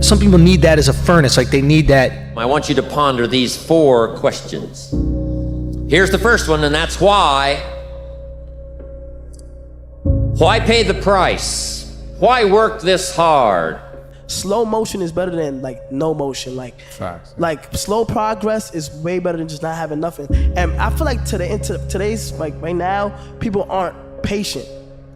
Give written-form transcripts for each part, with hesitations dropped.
some people need that as a furnace, like they need that. I want you to ponder these 4 questions. Here's the first one, and that's why. Why pay the price? Why work this hard? Slow motion is better than like no motion. Like, Facts. like slow progress is way better than just not having nothing. And I feel like today's like right now, people aren't patient.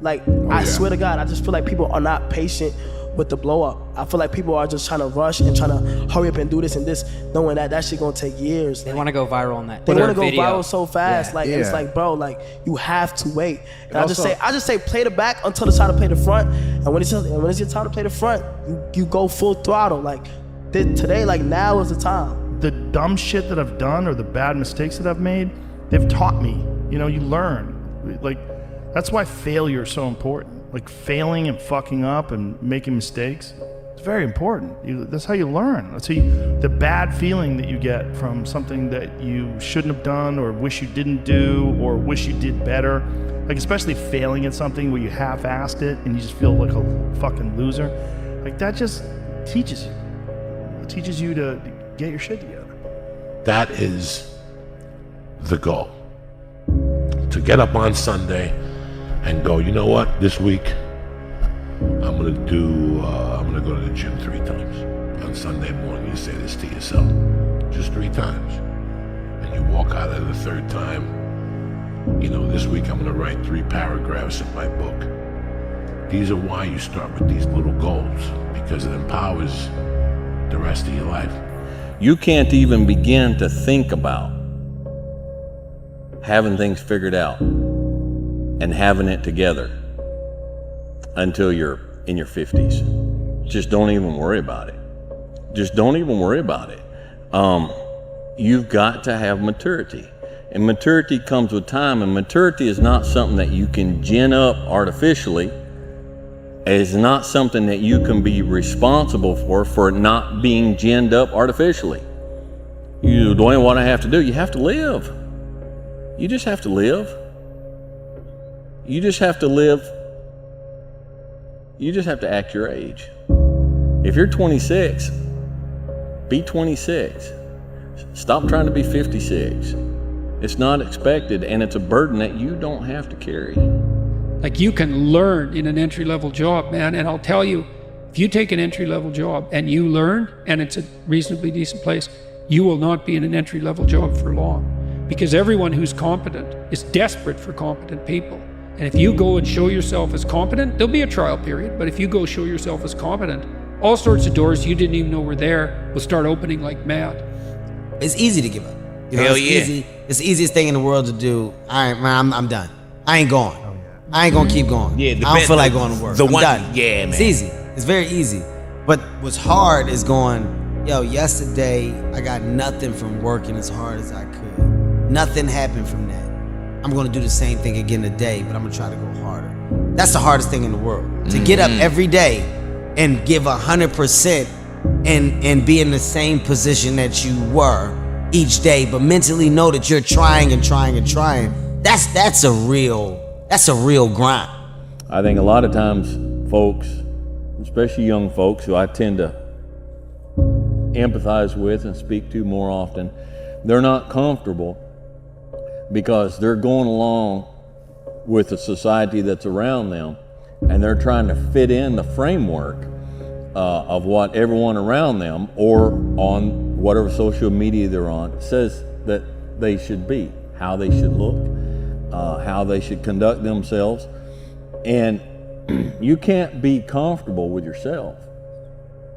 Like I swear to God, I just feel like people are not patient with the blow up. I feel like people are just trying to rush and trying to hurry up and do this and this, knowing that shit gonna take years. They want to go viral on that. They want to go video. viral so fast. Yeah. Like and it's like, bro, like you have to wait. And Also, I just say play the back until it's time to play the front. And when it's your time to play the front, you go full throttle. Like today, like now is the time. The dumb shit that I've done or the bad mistakes that I've made, they've taught me. You know, you learn. Like that's why failure is so important. Like failing and fucking up and making mistakes, it's very important. That's how you learn. That's how the bad feeling that you get from something that you shouldn't have done or wish you didn't do or wish you did better. Like especially failing at something where you half-assed it and you just feel like a fucking loser. Like that just teaches you. It teaches you to get your shit together. That is the goal. To get up on Sunday and go, you know what, this week I'm gonna go to the gym 3 times. On Sunday morning, you say this to yourself, just 3 times. And you walk out of the 3rd time, you know, this week I'm gonna write 3 paragraphs in my book. These are why you start with these little goals, because it empowers the rest of your life. You can't even begin to think about having things figured out and having it together until you're in your 50s. Just don't even worry about it. Just don't even worry about it. You've got to have maturity. And maturity comes with time, and maturity is not something that you can gin up artificially. It's not something that you can be responsible for not being ginned up artificially. Dwayne, what I have to do, you have to live. You just have to live. You just have to live. You just have to act your age. If you're 26, be 26. Stop trying to be 56. It's not expected, and it's a burden that you don't have to carry. Like you can learn in an entry-level job, man, and I'll tell you, if you take an entry-level job and you learn, and it's a reasonably decent place, you will not be in an entry-level job for long. Because everyone who's competent is desperate for competent people. And if you go and show yourself as competent, there'll be a trial period, but if you go show yourself as competent, all sorts of doors you didn't even know were there will start opening like mad. It's easy to give up. You know, Hell it's yeah. easy. It's the easiest thing in the world to do. All right, man, I'm done. I ain't going. I ain't gonna keep going. Yeah, I don't feel like going to work. I'm done. Yeah, man. It's easy. It's very easy. But what's hard is going, yo, yesterday I got nothing from working as hard as I could. Nothing happened from that. I'm gonna do the same thing again today, but I'm gonna try to go harder. That's the hardest thing in the world. To get up every day and give 100% and be in the same position that you were each day, but mentally know that you're trying and trying and trying. That's a real grind. I think a lot of times folks, especially young folks who I tend to empathize with and speak to more often, they're not comfortable because they're going along with the society that's around them, and they're trying to fit in the framework of what everyone around them or on whatever social media they're on says that they should be, how they should look, how they should conduct themselves. And you can't be comfortable with yourself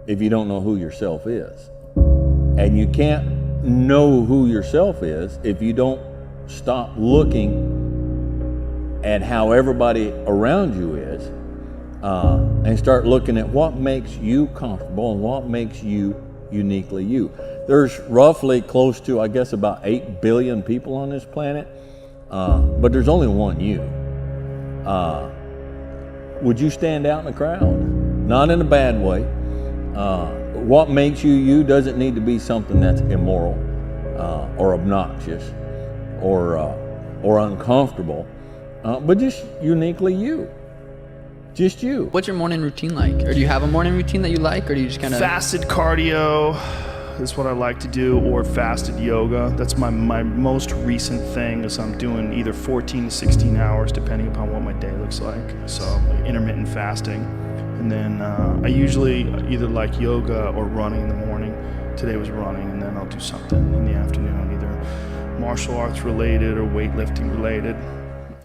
if you don't know who yourself is. And you can't know who yourself is if you don't stop looking at how everybody around you is and start looking at what makes you comfortable and what makes you uniquely you. There's roughly close to, I guess, about 8 billion people on this planet, but there's only one you. Would you stand out in the crowd? Not in a bad way. What makes you you doesn't need to be something that's immoral or obnoxious or uncomfortable, but just uniquely you. Just you. What's your morning routine like? Or do you have a morning routine that you like, or do you just kind of... Fasted cardio is what I like to do, or fasted yoga. That's my most recent thing, is I'm doing either 14 to 16 hours, depending upon what my day looks like. So intermittent fasting. And then I usually either like yoga or running in the morning. Today was running, and then I'll do something in the afternoon, either martial arts related or weightlifting related.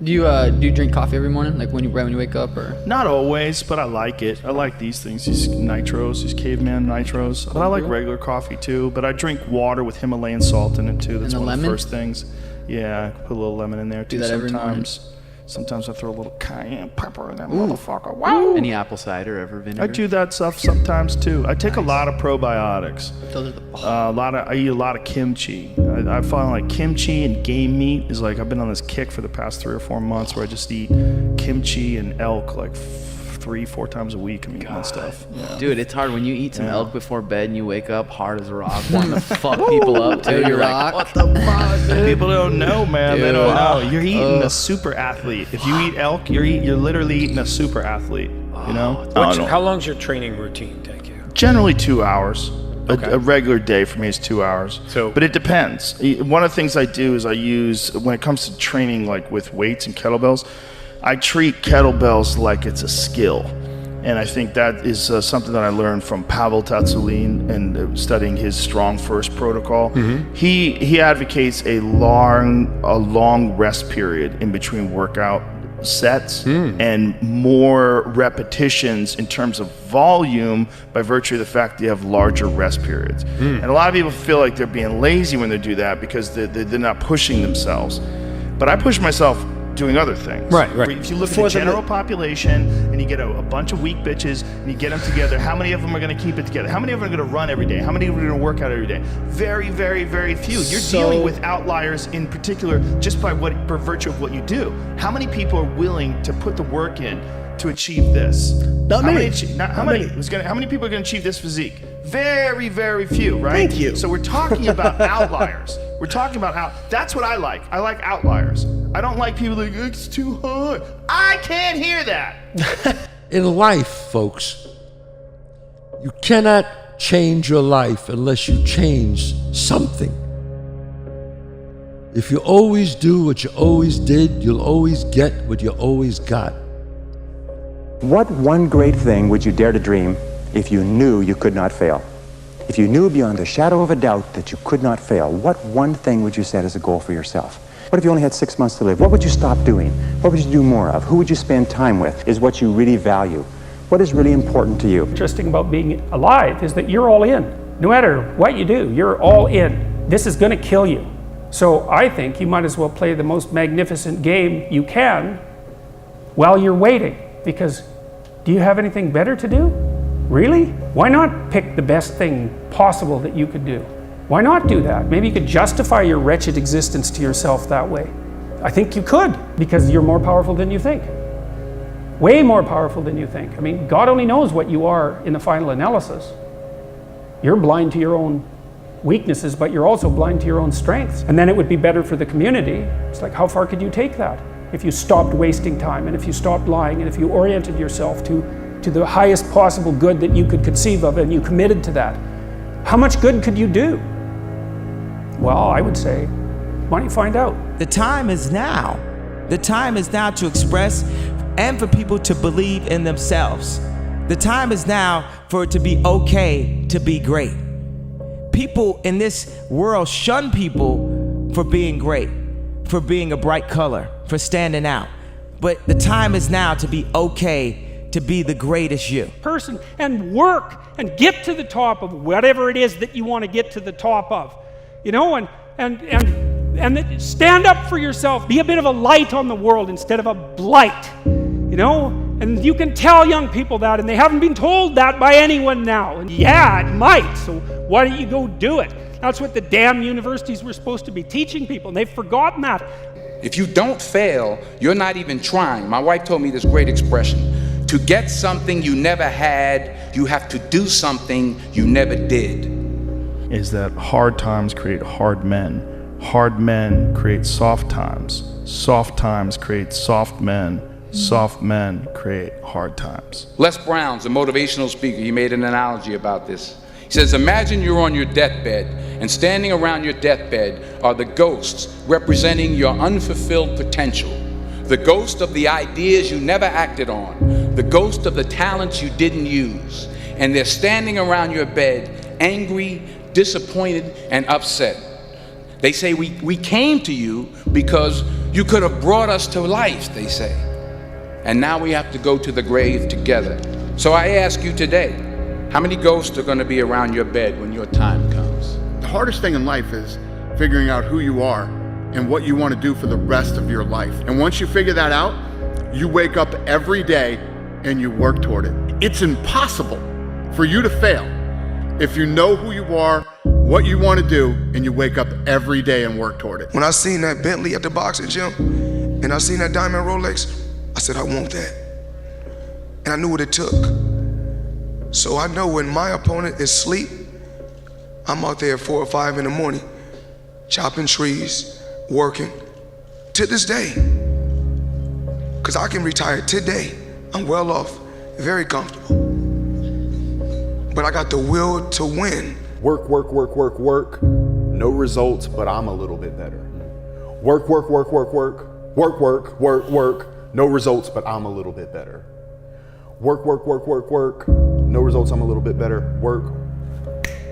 Do you drink coffee every morning, like right when you wake up, or? Not always, but I like it. I like these things, these nitros, these caveman nitros. But I like regular coffee too. But I drink water with Himalayan salt in it too. That's one of the first things. Yeah, I put a little lemon in there too. Do that every morning? Sometimes I throw a little cayenne pepper in that motherfucker. Wow. Any apple cider, ever vinegar? I do that stuff sometimes too. I take a lot of probiotics. Those are I eat a lot of kimchi. I find like kimchi and game meat is like, I've been on this kick for the past 3 or 4 months where I just eat kimchi and elk like 3-4 times a week. I'm eating that stuff. Yeah. Dude, it's hard when you eat some elk before bed and you wake up hard as a rock, wanting to fuck people up too. You're like, what the fuck? People don't know, man. Dude, they don't know. You're eating a super athlete. If you eat elk, you're literally eating a super athlete. You know? How long's your training routine take you? Generally 2 hours. A regular day for me is 2 hours. But it depends. One of the things I do is I use, when it comes to training like with weights and kettlebells, I treat kettlebells like it's a skill. And I think that is something that I learned from Pavel Tsatsouline and studying his Strong First protocol. Mm-hmm. He advocates a long rest period in between workout sets and more repetitions in terms of volume by virtue of the fact that you have larger rest periods. And a lot of people feel like they're being lazy when they do that because they're not pushing themselves. But I push myself doing other things. Right. If you look at the general population and you get a bunch of weak bitches and you get them together, how many of them are going to keep it together? How many of them are going to run every day? How many of them are going to work out every day? Very, very, very few. You're dealing with outliers in particular just by virtue of what you do. How many people are willing to put the work in to achieve this? How many people are going to achieve this physique? Very, very few, right? Thank you. So we're talking about outliers. We're talking about that's what I like. I like outliers. I don't like people like, it's too hard. I can't hear that. In life, folks, you cannot change your life unless you change something. If you always do what you always did, you'll always get what you always got. What one great thing would you dare to dream if you knew you could not fail? If you knew beyond a shadow of a doubt that you could not fail, what one thing would you set as a goal for yourself? What if you only had 6 months to live? What would you stop doing? What would you do more of? Who would you spend time with? Is what you really value? What is really important to you? Interesting about being alive is that you're all in. No matter what you do, you're all in. This is going to kill you. So I think you might as well play the most magnificent game you can while you're waiting. Because do you have anything better to do? Really? Why not pick the best thing possible that you could do? Why not do that? Maybe you could justify your wretched existence to yourself that way. I think you could, because you're more powerful than you think. Way more powerful than you think. I mean, God only knows what you are in the final analysis. You're blind to your own weaknesses, but you're also blind to your own strengths. And then it would be better for the community. It's like, how far could you take that? If you stopped wasting time, and if you stopped lying, and if you oriented yourself to the highest possible good that you could conceive of, and you committed to that, how much good could you do? Well, I would say, why don't you find out? The time is now. The time is now to express and for people to believe in themselves. The time is now for it to be okay to be great. People in this world shun people for being great, for being a bright color, for standing out. But the time is now to be okay to be the greatest you. Person and work and get to the top of whatever it is that you want to get to the top of. You know, and stand up for yourself. Be a bit of a light on the world instead of a blight. You know, and you can tell young people that, and they haven't been told that by anyone now. And yeah, it might. So why don't you go do it? That's what the damn universities were supposed to be teaching people, and they've forgotten that. If you don't fail, you're not even trying. My wife told me this great expression: to get something you never had, you have to do something you never did. Is that hard times create hard men. Hard men create soft times. Soft times create soft men. Soft men create hard times. Les Brown's a motivational speaker. He made an analogy about this. He says, imagine you're on your deathbed, and standing around your deathbed are the ghosts representing your unfulfilled potential. The ghost of the ideas you never acted on. The ghost of the talents you didn't use. And they're standing around your bed, angry, disappointed, and upset. They say, we came to you because you could have brought us to life, they say. And now we have to go to the grave together. So I ask you today, how many ghosts are going to be around your bed when your time comes? The hardest thing in life is figuring out who you are and what you want to do for the rest of your life. And once you figure that out, you wake up every day and you work toward it. It's impossible for you to fail if you know who you are, what you want to do, and you wake up every day and work toward it. When I seen that Bentley at the boxing gym and I seen that diamond Rolex, I said, I want that. And I knew what it took. So I know when my opponent is asleep, I'm out there at 4 or 5 in the morning, chopping trees, working, to this day. Because I can retire today. I'm well off, very comfortable. But I got the will to win. Work, work, work, work, work. No results, but I'm a little bit better. Work, work, work, work, work. Work, work, work, work. No results, but I'm a little bit better. Work, work, work, work, work. No results, I'm a little bit better. Work.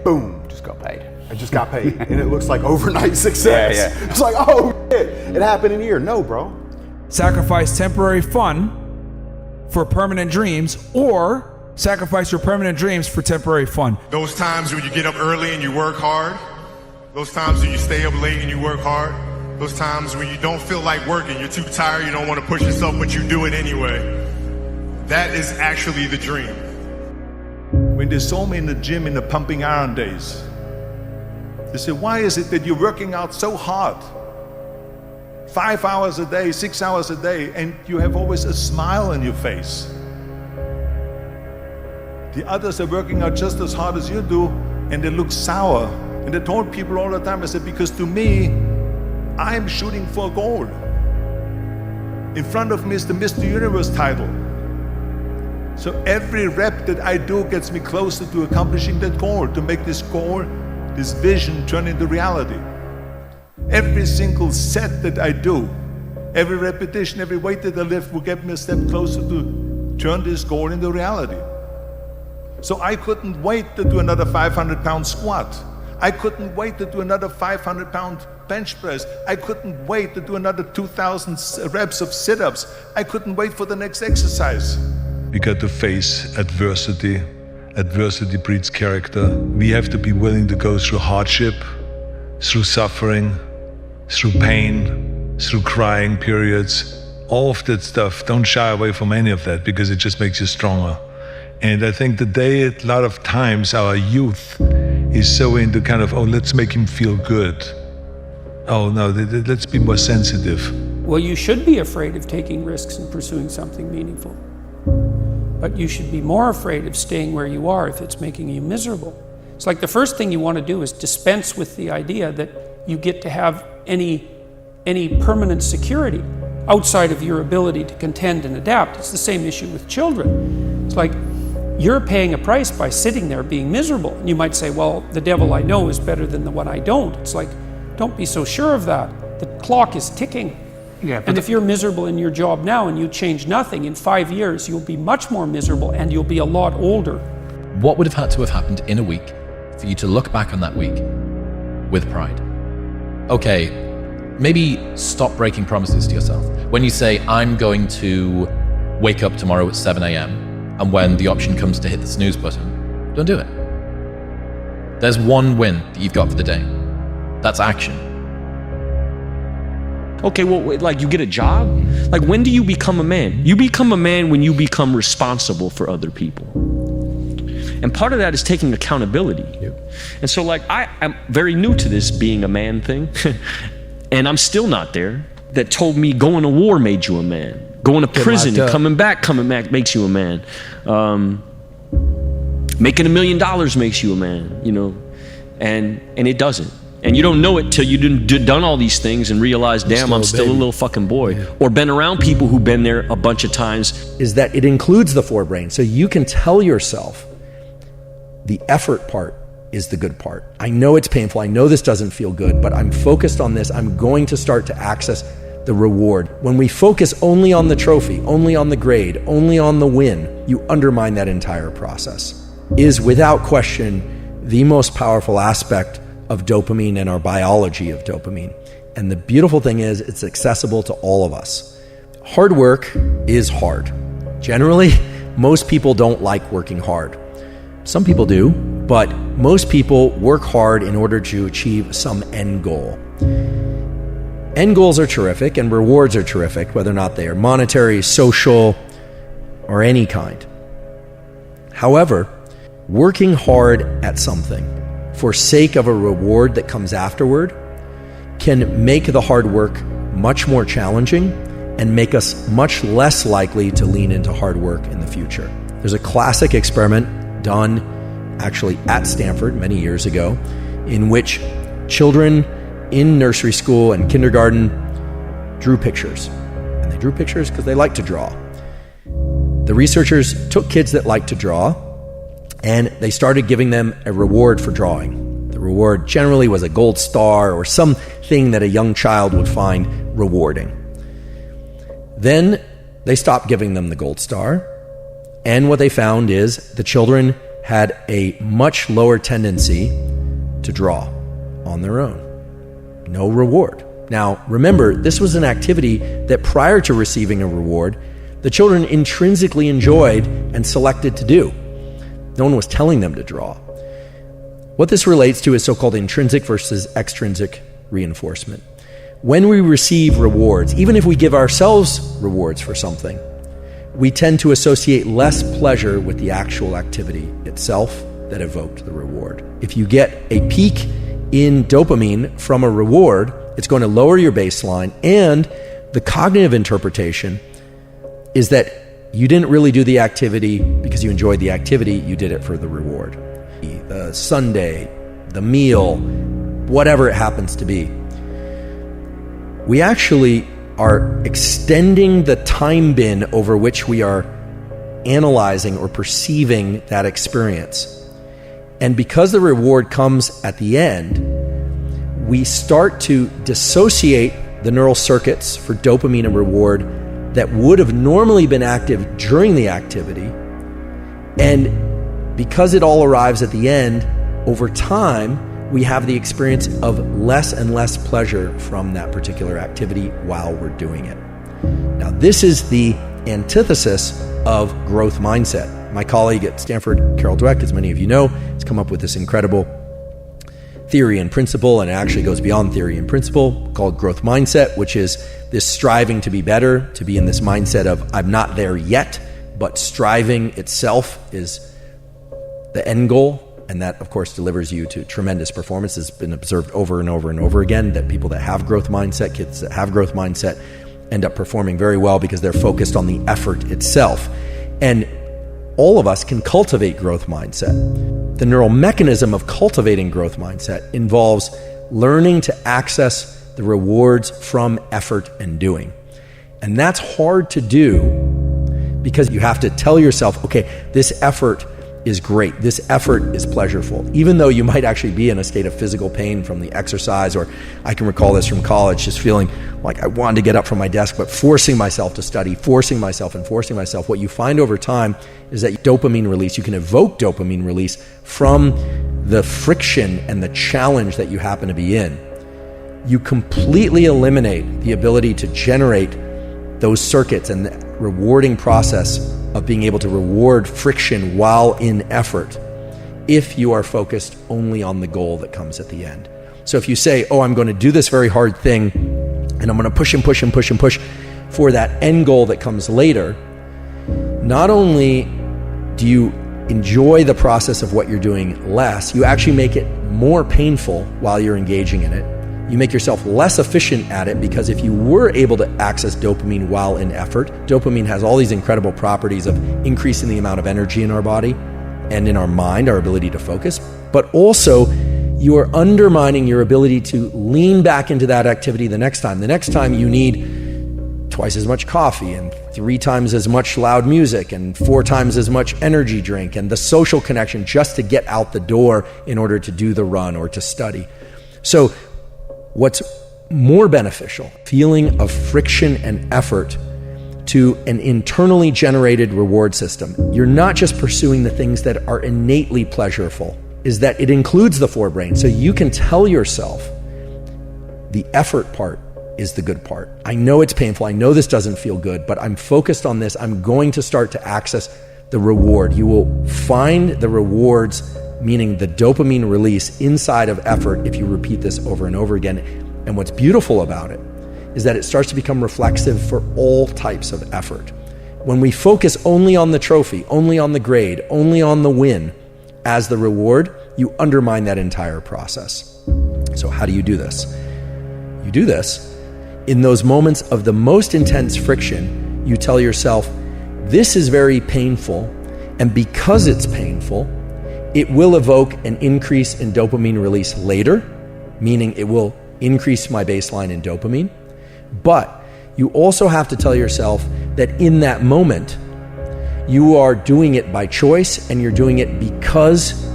Boom. Just got paid. I just got paid. And it looks like overnight success. Yeah. It's like, oh shit, it happened in a year. No, bro. Sacrifice temporary fun for permanent dreams, or sacrifice your permanent dreams for temporary fun. Those times when you get up early and you work hard, those times when you stay up late and you work hard, those times when you don't feel like working, you're too tired, you don't want to push yourself, but you do it anyway. That is actually the dream. When they saw me in the gym in the pumping iron days, they said, why is it that you're working out so hard? 5 hours a day, 6 hours a day, and you have always a smile on your face. The others are working out just as hard as you do, and they look sour. And I told people all the time, I said, because to me, I'm shooting for a goal. In front of me is the Mr. Universe title. So every rep that I do gets me closer to accomplishing that goal, to make this goal, this vision turn into reality. Every single set that I do, every repetition, every weight that I lift will get me a step closer to turn this goal into reality. So I couldn't wait to do another 500-pound squat. I couldn't wait to do another 500-pound bench press. I couldn't wait to do another 2,000 reps of sit-ups. I couldn't wait for the next exercise. We got to face adversity. Adversity breeds character. We have to be willing to go through hardship, through suffering, through pain, through crying periods. All of that stuff, don't shy away from any of that because it just makes you stronger. And I think today, a lot of times, our youth is so into kind of, oh, let's make him feel good. Oh, no, let's be more sensitive. Well, you should be afraid of taking risks and pursuing something meaningful. But you should be more afraid of staying where you are if it's making you miserable. It's like the first thing you want to do is dispense with the idea that you get to have any permanent security outside of your ability to contend and adapt. It's the same issue with children. It's like you're paying a price by sitting there being miserable. And you might say, well, the devil I know is better than the one I don't. It's like, don't be so sure of that. The clock is ticking. Yeah, and if you're miserable in your job now and you change nothing, in 5 years, you'll be much more miserable and you'll be a lot older. What would have had to have happened in a week for you to look back on that week with pride? Okay, maybe stop breaking promises to yourself. When you say, I'm going to wake up tomorrow at 7 a.m., and when the option comes to hit the snooze button, don't do it. There's one win that you've got for the day. That's action. Okay, well, like you get a job? Like when do you become a man? You become a man when you become responsible for other people. And part of that is taking accountability. Yep. And so like I'm very new to this being a man thing. And I'm still not there. That told me going to war made you a man. Going to prison and coming back makes you a man. Making $1 million makes you a man, you know, and it doesn't. And you don't know it till you've done all these things and realize, damn, I'm still a little fucking boy. Or been around people who've been there a bunch of times. Is that it includes the forebrain. So you can tell yourself the effort part is the good part. I know it's painful. I know this doesn't feel good, but I'm focused on this. I'm going to start to access the reward. When we focus only on the trophy, only on the grade, only on the win, you undermine that entire process. Is without question the most powerful aspect of dopamine and our biology of dopamine. And the beautiful thing is it's accessible to all of us. Hard work is hard. Generally, most people don't like working hard. Some people do, but most people work hard in order to achieve some end goal. End goals are terrific and rewards are terrific, whether or not they are monetary, social, or any kind. However, working hard at something for sake of a reward that comes afterward can make the hard work much more challenging and make us much less likely to lean into hard work in the future. There's a classic experiment done actually at Stanford many years ago in which children in nursery school and kindergarten drew pictures. And they drew pictures because they like to draw. The researchers took kids that like to draw and they started giving them a reward for drawing. The reward generally was a gold star or something that a young child would find rewarding. Then they stopped giving them the gold star, and what they found is the children had a much lower tendency to draw on their own. No reward. Now, remember, this was an activity that prior to receiving a reward, the children intrinsically enjoyed and selected to do. No one was telling them to draw. What this relates to is so-called intrinsic versus extrinsic reinforcement. When we receive rewards, even if we give ourselves rewards for something, we tend to associate less pleasure with the actual activity itself that evoked the reward. If you get a peak in dopamine from a reward, it's going to lower your baseline, and the cognitive interpretation is that you didn't really do the activity because you enjoyed the activity, you did it for the reward. The sundae, the meal, whatever it happens to be. We actually are extending the time bin over which we are analyzing or perceiving that experience. And because the reward comes at the end, we start to dissociate the neural circuits for dopamine and reward that would have normally been active during the activity. And because it all arrives at the end, over time, we have the experience of less and less pleasure from that particular activity while we're doing it. Now, this is the antithesis of growth mindset. My colleague at Stanford, Carol Dweck, as many of you know, has come up with this incredible theory and principle, and it actually goes beyond theory and principle, called growth mindset, which is this striving to be better, to be in this mindset of I'm not there yet, but striving itself is the end goal. And that, of course, delivers you to tremendous performance. It's been observed over and over and over again that people that have growth mindset, kids that have growth mindset, end up performing very well because they're focused on the effort itself. And all of us can cultivate growth mindset. The neural mechanism of cultivating growth mindset involves learning to access the rewards from effort and doing. And that's hard to do because you have to tell yourself, okay, this effort is great. This effort is pleasurable, even though you might actually be in a state of physical pain from the exercise, or I can recall this from college, just feeling like I wanted to get up from my desk, but forcing myself to study, forcing myself. What you find over time is that dopamine release, you can evoke dopamine release from the friction and the challenge that you happen to be in. You completely eliminate the ability to generate those circuits and the rewarding process of being able to reward friction while in effort if you are focused only on the goal that comes at the end. So if you say, oh, I'm going to do this very hard thing and I'm going to push and push and push and push for that end goal that comes later, not only do you enjoy the process of what you're doing less, you actually make it more painful while you're engaging in it. You make yourself less efficient at it, because if you were able to access dopamine while in effort, dopamine has all these incredible properties of increasing the amount of energy in our body and in our mind, our ability to focus, but also you are undermining your ability to lean back into that activity the next time. The next time you need twice as much coffee and 3 times as much loud music and 4 times as much energy drink and the social connection just to get out the door in order to do the run or to study. So what's more beneficial, feeling of friction and effort to an internally generated reward system. You're not just pursuing the things that are innately pleasurable, is that it includes the forebrain. So you can tell yourself the effort part is the good part. I know it's painful. I know this doesn't feel good, but I'm focused on this. I'm going to start to access the reward. You will find the rewards, meaning the dopamine release inside of effort if you repeat this over and over again. And what's beautiful about it is that it starts to become reflexive for all types of effort. When we focus only on the trophy, only on the grade, only on the win as the reward, you undermine that entire process. So how do you do this? You do this in those moments of the most intense friction. You tell yourself, this is very painful, and because it's painful, it will evoke an increase in dopamine release later, meaning it will increase my baseline in dopamine. But you also have to tell yourself that in that moment, you are doing it by choice and you're doing it because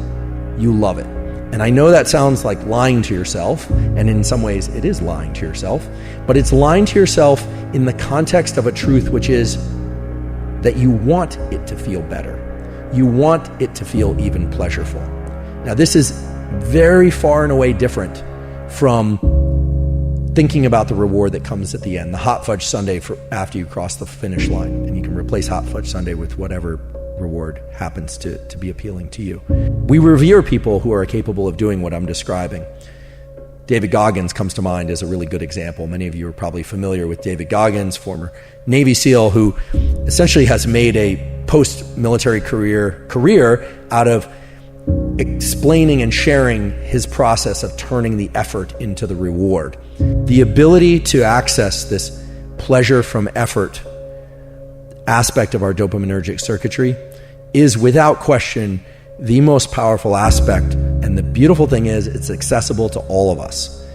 you love it. And I know that sounds like lying to yourself, and in some ways it is lying to yourself, but it's lying to yourself in the context of a truth, which is that you want it to feel better. You want it to feel even pleasurable. Now, this is very far and away different from thinking about the reward that comes at the end, the hot fudge sundae for after you cross the finish line, and you can replace hot fudge sundae with whatever reward happens to be appealing to you. We revere people who are capable of doing what I'm describing. David Goggins comes to mind as a really good example. Many of you are probably familiar with David Goggins, former Navy SEAL, who essentially has made a post-military career out of explaining and sharing his process of turning the effort into the reward. The ability to access this pleasure from effort aspect of our dopaminergic circuitry is without question the most powerful aspect. And the beautiful thing is it's accessible to all of us.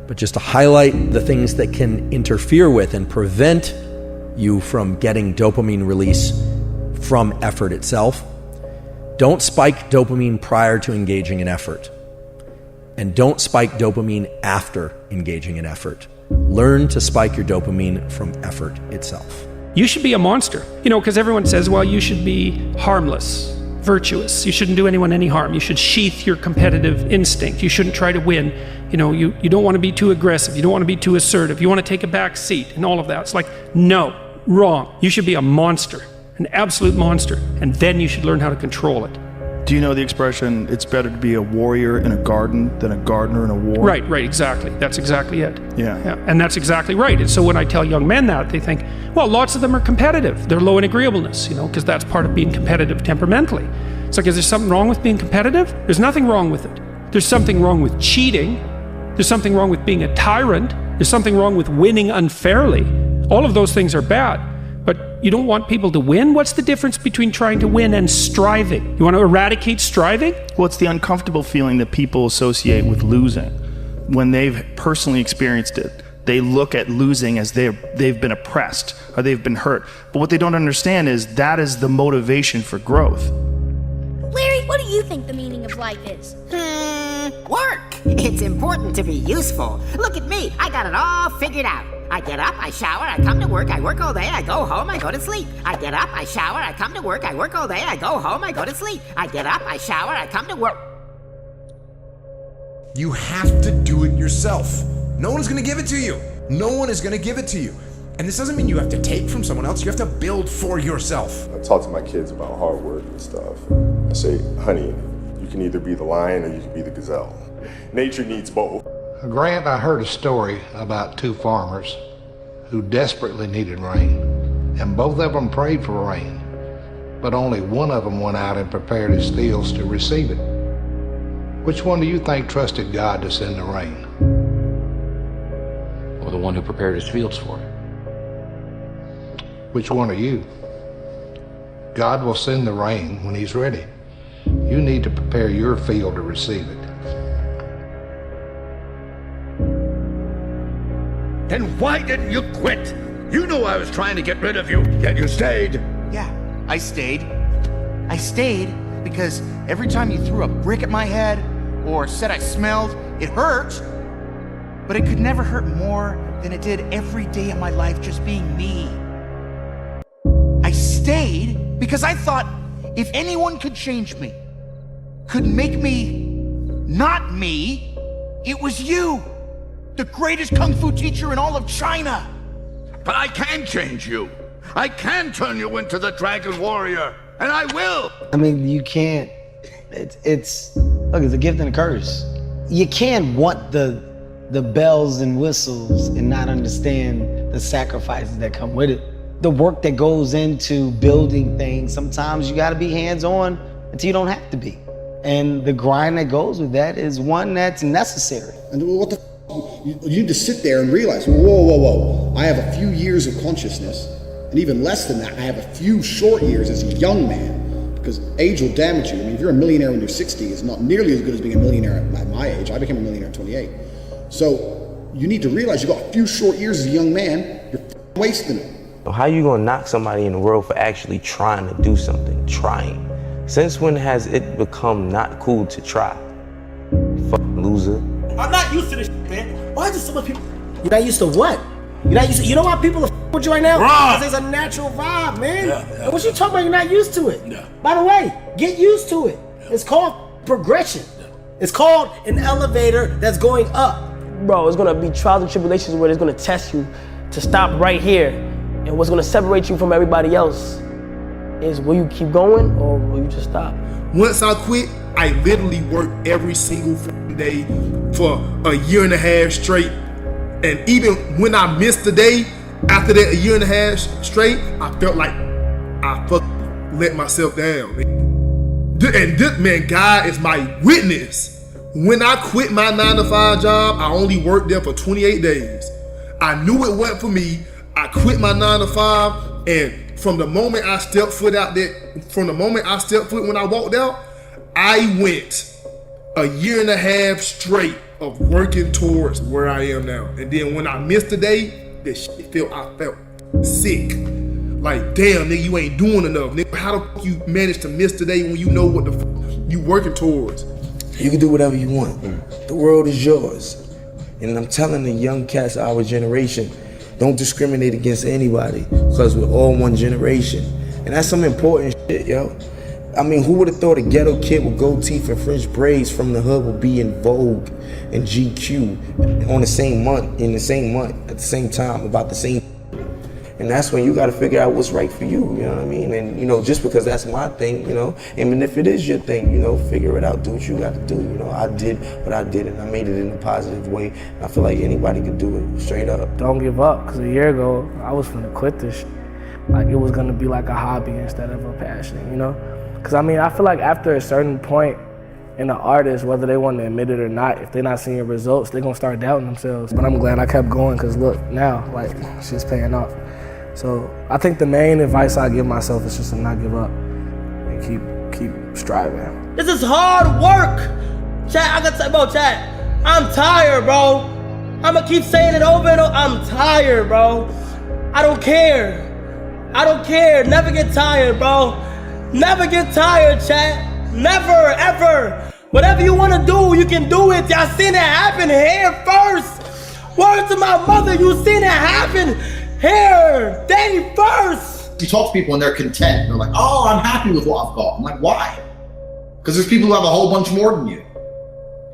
But just to highlight the things that can interfere with and prevent you from getting dopamine release from effort itself, don't spike dopamine prior to engaging in effort. And don't spike dopamine after engaging in effort. Learn to spike your dopamine from effort itself. You should be a monster, because everyone says, well, you should be harmless, virtuous. You shouldn't do anyone any harm. You should sheath your competitive instinct. You shouldn't try to win. You don't want to be too aggressive. You don't want to be too assertive. You want to take a back seat and all of that. It's like, no, wrong. You should be a monster, an absolute monster. And then you should learn how to control it. Do you know the expression, it's better to be a warrior in a garden than a gardener in a war? Right, exactly. That's exactly it. Yeah. And that's exactly right. And so when I tell young men that, they think, well, lots of them are competitive. They're low in agreeableness, because that's part of being competitive temperamentally. It's like, is there something wrong with being competitive? There's nothing wrong with it. There's something wrong with cheating. There's something wrong with being a tyrant. There's something wrong with winning unfairly. All of those things are bad. But you don't want people to win? What's the difference between trying to win and striving? You want to eradicate striving? Well, it's the uncomfortable feeling that people associate with losing. When they've personally experienced it, they look at losing as they've been oppressed or they've been hurt. But what they don't understand is that is the motivation for growth. Larry, what do you think the meaning of life is? Work. It's important to be useful. Look at me. I got it all figured out. I get up, I shower, I come to work, I work all day, I go home, I go to sleep. I get up, I shower, I come to work, I work all day, I go home, I go to sleep. I get up, I shower, I come to work. You have to do it yourself. No one's gonna give it to you. No one is gonna give it to you. And this doesn't mean you have to take from someone else, you have to build for yourself. I talk to my kids about hard work and stuff. I say, honey, you can either be the lion or you can be the gazelle. Nature needs both. Grant, I heard a story about 2 farmers who desperately needed rain, and both of them prayed for rain, but only one of them went out and prepared his fields to receive it. Which one do you think trusted God to send the rain? Well, the one who prepared his fields for it. Which one are you? God will send the rain when he's ready. You need to prepare your field to receive it. Then why didn't you quit? You knew I was trying to get rid of you, yet you stayed. Yeah, I stayed. I stayed because every time you threw a brick at my head or said I smelled, it hurt. But it could never hurt more than it did every day of my life just being me. I stayed because I thought if anyone could change me, could make me not me, it was you, the greatest kung fu teacher in all of China. But I can change you. I can turn you into the Dragon Warrior, and I will. I mean, you can't, look, it's a gift and a curse. You can't want the bells and whistles and not understand the sacrifices that come with it. The work that goes into building things, sometimes you gotta be hands-on until you don't have to be. And the grind that goes with that is one that's necessary. And what the you need to sit there and realize, whoa. I have a few years of consciousness, and even less than that, I have a few short years as a young man, because age will damage you. I mean, if you're a millionaire when you're 60, it's not nearly as good as being a millionaire at my age. I became a millionaire at 28. So you need to realize you've got a few short years as a young man, you're wasting it. How you gonna knock somebody in the world for actually trying to do something, trying? Since when has it become not cool to try? Fucking loser. I'm not used to this shit, man. Why is so much people? You're not used to what? You're not used to, you know why people are with you right now? Because there's a natural vibe, man. Yeah. And what you talking about, you're not used to it. Yeah. By the way, get used to it. It's called progression. It's called an elevator that's going up. Bro, it's gonna be trials and tribulations where it's gonna test you to stop right here. And what's gonna separate you from everybody else is will you keep going or will you just stop? Once I quit, I literally worked every single day for a year and a half straight. And even when I missed a day after that a year and a half straight, I felt like I fucking let myself down. And this man, God is my witness. When I quit my 9-to-5 job, I only worked there for 28 days. I knew it wasn't for me. I quit my 9-to-5, and from the moment I stepped foot out there, when I walked out, I went a year and a half straight of working towards where I am now. And then when I missed a day, I felt sick. Like, damn, nigga, you ain't doing enough. Nigga, how the fuck you manage to miss the day when you know what the fuck you working towards? You can do whatever you want. The world is yours. And I'm telling the young cats of our generation, don't discriminate against anybody because we're all one generation. And that's some important shit, yo. I mean, who would have thought a ghetto kid with gold teeth and French braids from the hood would be in Vogue and GQ on the same month, at the same time, about the same. And that's when you got to figure out what's right for you, you know what I mean? And, you know, just because that's my thing, you know, and if it is your thing, you know, figure it out, do what you got to do, you know. I did what I did, and I made it in a positive way. I feel like anybody could do it, straight up. Don't give up, because a year ago, I was finna quit this shit. Like, it was gonna be like a hobby instead of a passion, you know? Because, I mean, I feel like after a certain point in an artist, whether they want to admit it or not, if they're not seeing results, they're gonna start doubting themselves. But I'm glad I kept going, because look, now, like, shit's paying off. So I think the main advice I give myself is just to not give up and keep striving. This is hard work. Chat, I gotta say, bro, chat, I'm tired, bro. I'ma keep saying it over and over. I'm tired, bro. I don't care. Never get tired, bro. Never get tired, chat. Never, ever. Whatever you wanna do, you can do it. Y'all seen it happen here first. Word to my mother, you seen it happen here, they first. You talk to people and they're content. They're like, oh, I'm happy with what I've got. I'm like, why? Because there's people who have a whole bunch more than you.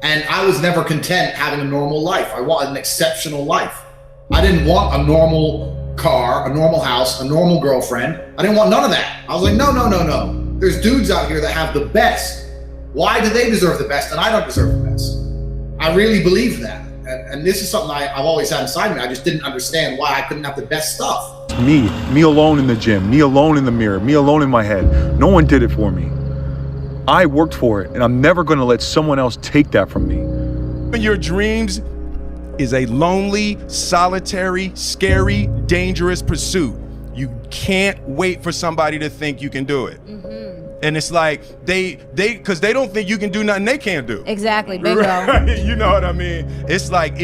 And I was never content having a normal life. I wanted an exceptional life. I didn't want a normal car, a normal house, a normal girlfriend. I didn't want none of that. I was like, no. There's dudes out here that have the best. Why do they deserve the best and I don't deserve the best? I really believe that. And this is something I've always had inside me. I just didn't understand why I couldn't have the best stuff. Me alone in the gym, me alone in the mirror, me alone in my head. No one did it for me. I worked for it, and I'm never gonna let someone else take that from me. Your dreams is a lonely, solitary, scary, dangerous pursuit. You can't wait for somebody to think you can do it. And it's like, because they don't think you can do nothing they can't do. Exactly, bingo. Right? You know what I mean? It's like,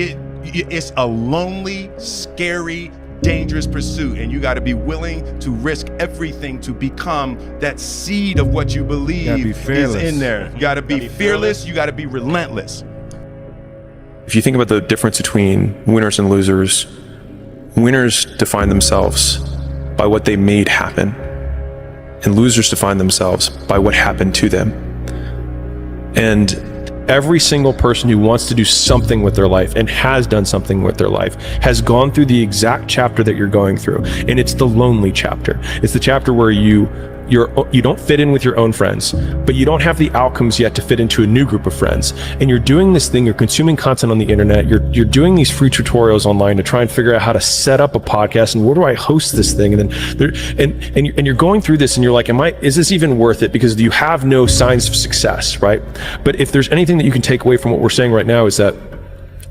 It's a lonely, scary, dangerous pursuit, and you got to be willing to risk everything to become that seed of what you believe is in there. You got to be fearless. You got to be relentless. If you think about the difference between winners and losers, winners define themselves by what they made happen, and losers define themselves by what happened to them. And every single person who wants to do something with their life and has done something with their life has gone through the exact chapter that you're going through. And it's the lonely chapter. It's the chapter where you don't fit in with your own friends, but you don't have the outcomes yet to fit into a new group of friends. And you're doing this thing, you're consuming content on the internet, you're doing these free tutorials online to try and figure out how to set up a podcast and where do I host this thing? And then you're going through this and you're like, is this even worth it? Because you have no signs of success, right? But if there's anything that you can take away from what we're saying right now, is that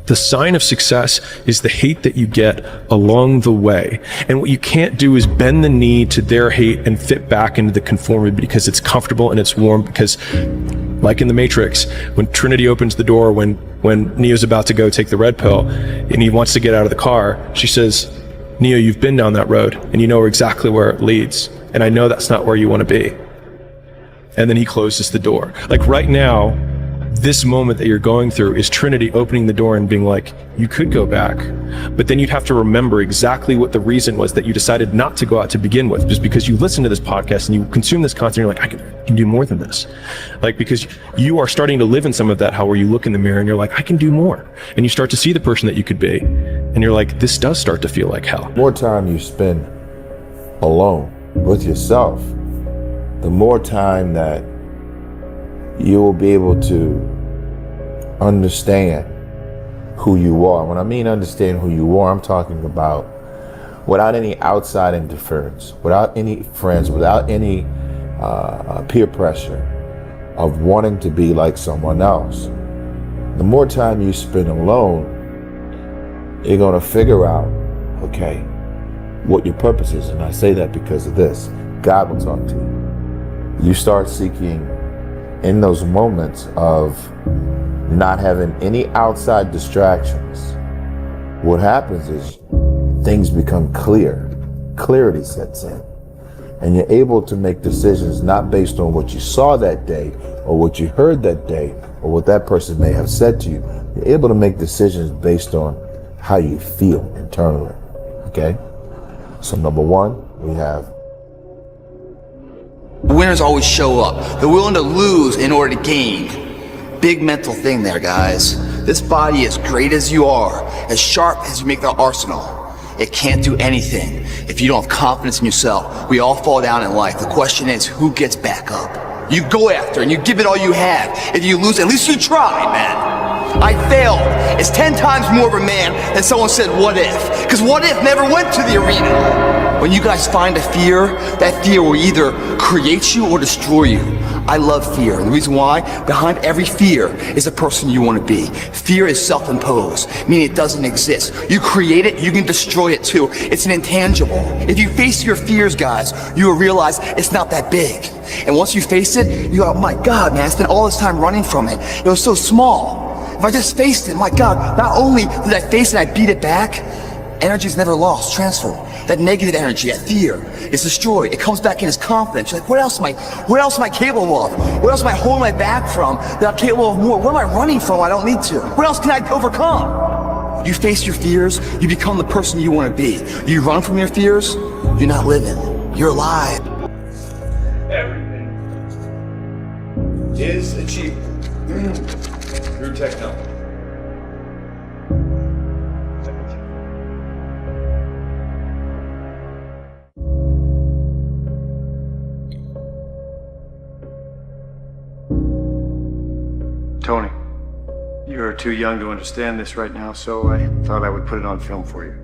the sign of success is the hate that you get along the way. And what you can't do is bend the knee to their hate and fit back into the conformity because it's comfortable and it's warm. Because like in the Matrix, when Trinity opens the door, when Neo's about to go take the red pill and he wants to get out of the car, she says, Neo, you've been down that road and you know exactly where it leads. And I know that's not where you want to be. And then he closes the door. Like right now, this moment that you're going through is Trinity opening the door and being like, you could go back, but then you'd have to remember exactly what the reason was that you decided not to go out to begin with, just because you listen to this podcast and you consume this content, you're like, I can do more than this. Like, because you are starting to live in some of that, how where you look in the mirror and you're like, I can do more. And you start to see the person that you could be. And you're like, this does start to feel like hell. The more time you spend alone with yourself, the more time that you will be able to understand who you are. When I mean understand who you are, I'm talking about without any outside interference, without any friends, without any peer pressure of wanting to be like someone else. The more time you spend alone, you're going to figure out, okay, what your purpose is. And I say that because of this. God will talk to you. You start seeking in those moments of not having any outside distractions. What happens is things become clear. Clarity sets in. And you're able to make decisions not based on what you saw that day or what you heard that day or what that person may have said to you. You're able to make decisions based on how you feel internally. Okay? So number one, we have winners always show up. They're willing to lose in order to gain. Big mental thing there, guys. This body, as great as you are, as sharp as you make the arsenal, it can't do anything if you don't have confidence in yourself. We all fall down in life. The question is, who gets back up? You go after and you give it all you have. If you lose, at least you try, man. I failed. It's 10 times more of a man than someone said, what if? Because what if never went to the arena. When you guys find a fear, that fear will either create you or destroy you. I love fear. And the reason why, behind every fear is a person you want to be. Fear is self-imposed, meaning it doesn't exist. You create it, you can destroy it too. It's an intangible. If you face your fears, guys, you will realize it's not that big. And once you face it, you go, oh my God, man, I spent all this time running from it. It was so small. If I just faced it, my God, not only did I face it, I beat it back, energy is never lost, transferred. That negative energy, that fear, is destroyed. It comes back in as confidence. You're like, what else am I capable of? What else am I holding my back from that I'm capable of more? What am I running from I don't need to? What else can I overcome? You face your fears, you become the person you want to be. You run from your fears, you're not living. You're alive. Everything is achievable through technology. Tony, you're too young to understand this right now, so I thought I would put it on film for you.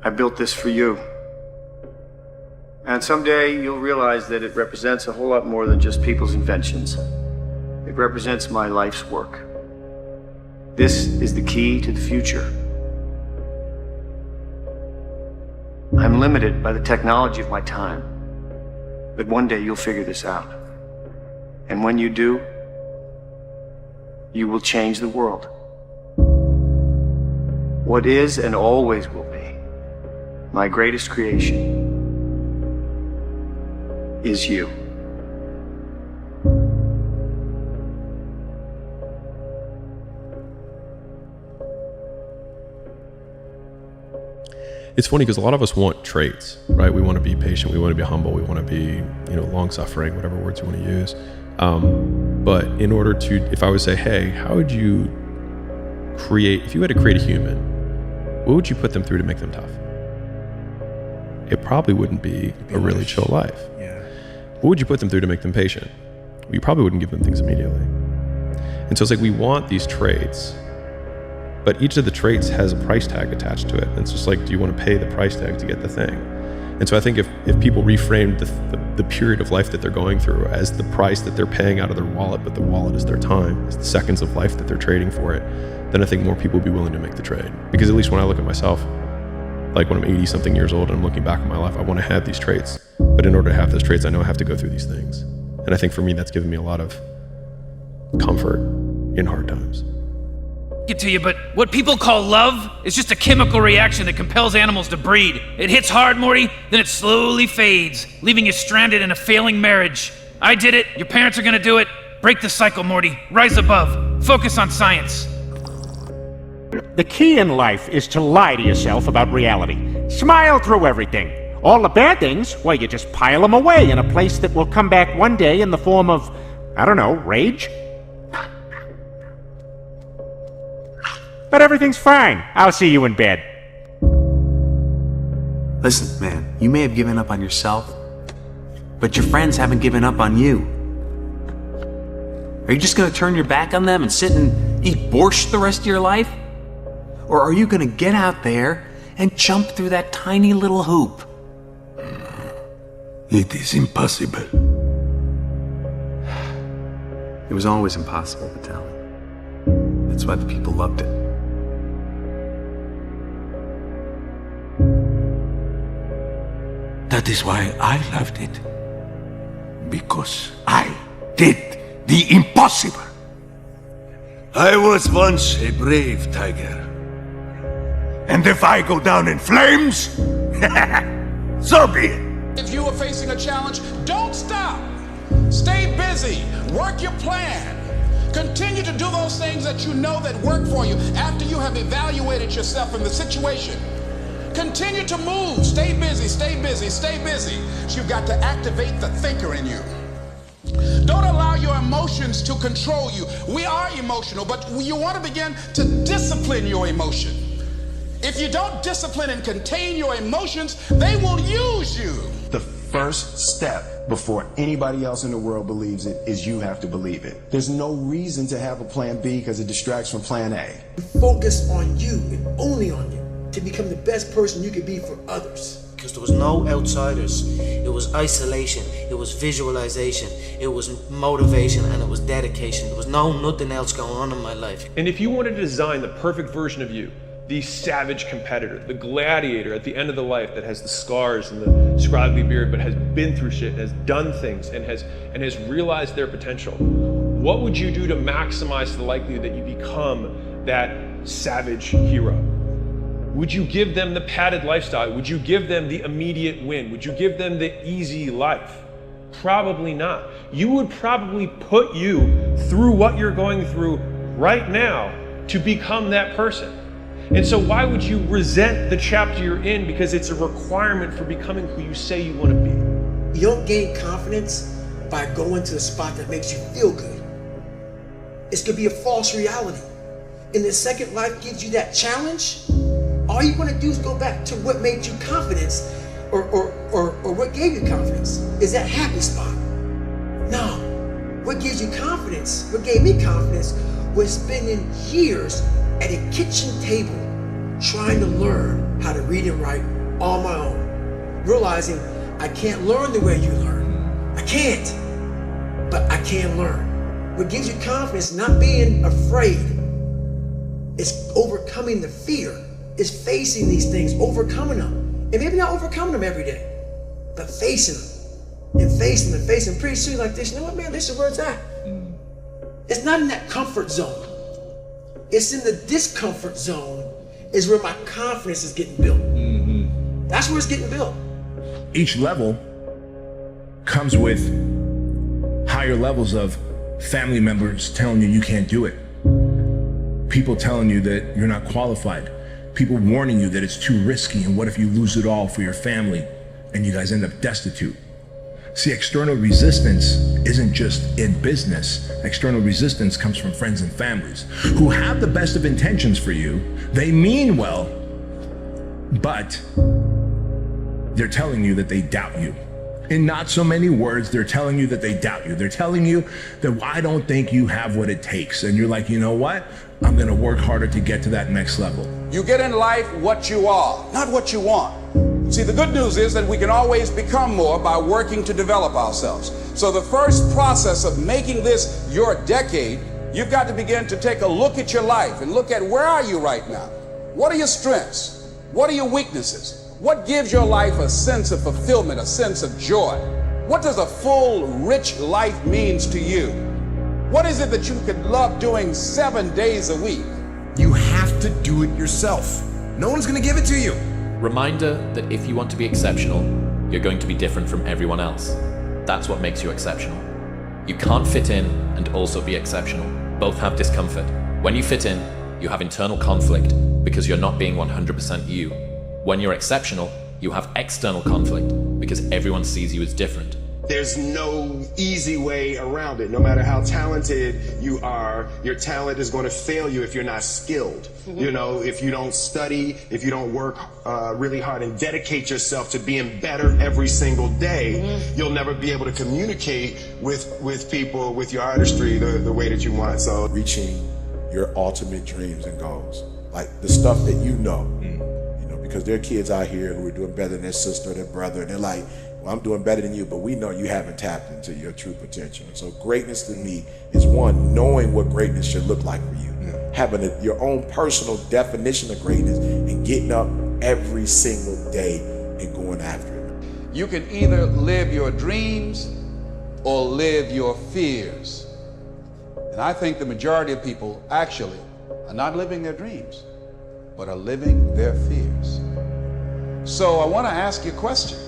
I built this for you. And someday you'll realize that it represents a whole lot more than just people's inventions. It represents my life's work. This is the key to the future. I'm limited by the technology of my time, but one day you'll figure this out. And when you do, you will change the world. What is and always will be my greatest creation is you. It's funny because a lot of us want traits, right? We want to be patient, we want to be humble, we want to be, long-suffering, whatever words you want to use. But in order to, if I would say, hey, how would you create, if you had to create a human, what would you put them through to make them tough? It probably wouldn't be a really chill life. Yeah. What would you put them through to make them patient? Well, you probably wouldn't give them things immediately. And so it's like we want these traits, but each of the traits has a price tag attached to it. And it's just like, do you want to pay the price tag to get the thing? And so I think if people reframed the period of life that they're going through as the price that they're paying out of their wallet, but the wallet is their time, is the seconds of life that they're trading for it, then I think more people would be willing to make the trade. Because at least when I look at myself, like when I'm 80 something years old and I'm looking back on my life, I want to have these traits. But in order to have those traits, I know I have to go through these things. And I think for me, that's given me a lot of comfort in hard times. It to you, but what people call love is just a chemical reaction that compels animals to breed. It hits hard, Morty, then it slowly fades, leaving you stranded in a failing marriage. I did it, your parents are gonna do it. Break the cycle, Morty. Rise above. Focus on science. The key in life is to lie to yourself about reality. Smile through everything. All the bad things, well, you just pile them away in a place that will come back one day in the form of, I don't know, rage? But everything's fine. I'll see you in bed. Listen, man, you may have given up on yourself, but your friends haven't given up on you. Are you just gonna turn your back on them and sit and eat borscht the rest of your life? Or are you gonna get out there and jump through that tiny little hoop? It is impossible. It was always impossible, Vitaly. That's why the people loved it. That is why I loved it. Because I did the impossible. I was once a brave tiger. And if I go down in flames, so be it. If you are facing a challenge, don't stop. Stay busy. Work your plan. Continue to do those things that you know that work for you after you have evaluated yourself in the situation. Continue to move. Stay busy, stay busy, stay busy. You've got to activate the thinker in you. Don't allow your emotions to control you. We are emotional, but you want to begin to discipline your emotion. If you don't discipline and contain your emotions, they will use you. The first step before anybody else in the world believes it is you have to believe it. There's no reason to have a plan B because it distracts from plan A. Focus on you and only on you to become the best person you could be for others. Because there was no outsiders. It was isolation, it was visualization, it was motivation, and it was dedication. There was nothing else going on in my life. And if you wanted to design the perfect version of you, the savage competitor, the gladiator at the end of the life that has the scars and the scraggly beard, but has been through shit, has done things, and has realized their potential, what would you do to maximize the likelihood that you become that savage hero? Would you give them the padded lifestyle? Would you give them the immediate win? Would you give them the easy life? Probably not. You would probably put you through what you're going through right now to become that person. And so why would you resent the chapter you're in? Because it's a requirement for becoming who you say you want to be. You don't gain confidence by going to a spot that makes you feel good. It's gonna be a false reality. And the second life gives you that challenge, all you want to do is go back to what made you confidence or what gave you confidence. Is that happy spot? No. What gives you confidence, what gave me confidence, was spending years at a kitchen table trying to learn how to read and write on my own. Realizing I can't learn the way you learn. I can't, but I can learn. What gives you confidence, not being afraid, is overcoming the fear. Is facing these things, overcoming them. And maybe not overcoming them every day, but facing them and facing them and facing them. Pretty soon like this, you know what, man, this is where it's at. It's not in that comfort zone. It's in the discomfort zone is where my confidence is getting built. That's where it's getting built. Each level comes with higher levels of family members telling you you can't do it. People telling you that you're not qualified. People warning you that it's too risky, and what if you lose it all for your family and you guys end up destitute? See, external resistance isn't just in business. External resistance comes from friends and families who have the best of intentions for you. They mean well, but they're telling you that they doubt you. In not so many words, they're telling you that they doubt you. They're telling you that I don't think you have what it takes. And you're like, you know what? I'm gonna work harder to get to that next level. You get in life what you are, not what you want. See, the good news is that we can always become more by working to develop ourselves. So the first process of making this your decade, you've got to begin to take a look at your life and look at where are you right now? What are your strengths? What are your weaknesses? What gives your life a sense of fulfillment, a sense of joy? What does a full, rich life means to you? What is it that you could love doing 7 days a week? You have to do it yourself. No one's gonna give it to you. Reminder that if you want to be exceptional, you're going to be different from everyone else. That's what makes you exceptional. You can't fit in and also be exceptional. Both have discomfort. When you fit in, you have internal conflict because you're not being 100% you. When you're exceptional, you have external conflict because everyone sees you as different. There's no easy way around it. No matter how talented you are, your talent is going to fail you if you're not skilled. You know, if you don't study, if you don't work really hard and dedicate yourself to being better every single day, you'll never be able to communicate with people, with your artistry, the way that you want. So reaching your ultimate dreams and goals, like the stuff that you know, because there are kids out here who are doing better than their sister or their brother, and they're like, well, I'm doing better than you, but we know you haven't tapped into your true potential. And so greatness to me is one, knowing what greatness should look like for you, having your own personal definition of greatness and getting up every single day and going after it. You can either live your dreams or live your fears. And I think the majority of people actually are not living their dreams, but are living their fears. So I want to ask you a question.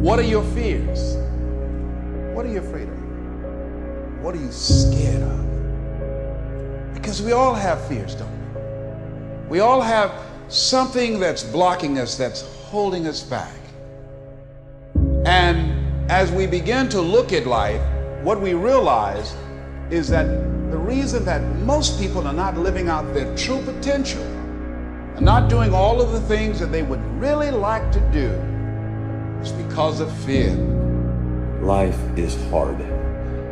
What are your fears? What are you afraid of? What are you scared of? Because we all have fears, don't we? We all have something that's blocking us, that's holding us back. And as we begin to look at life, what we realize is that the reason that most people are not living out their true potential, are not doing all of the things that they would really like to do, is because of fear. Life is hard.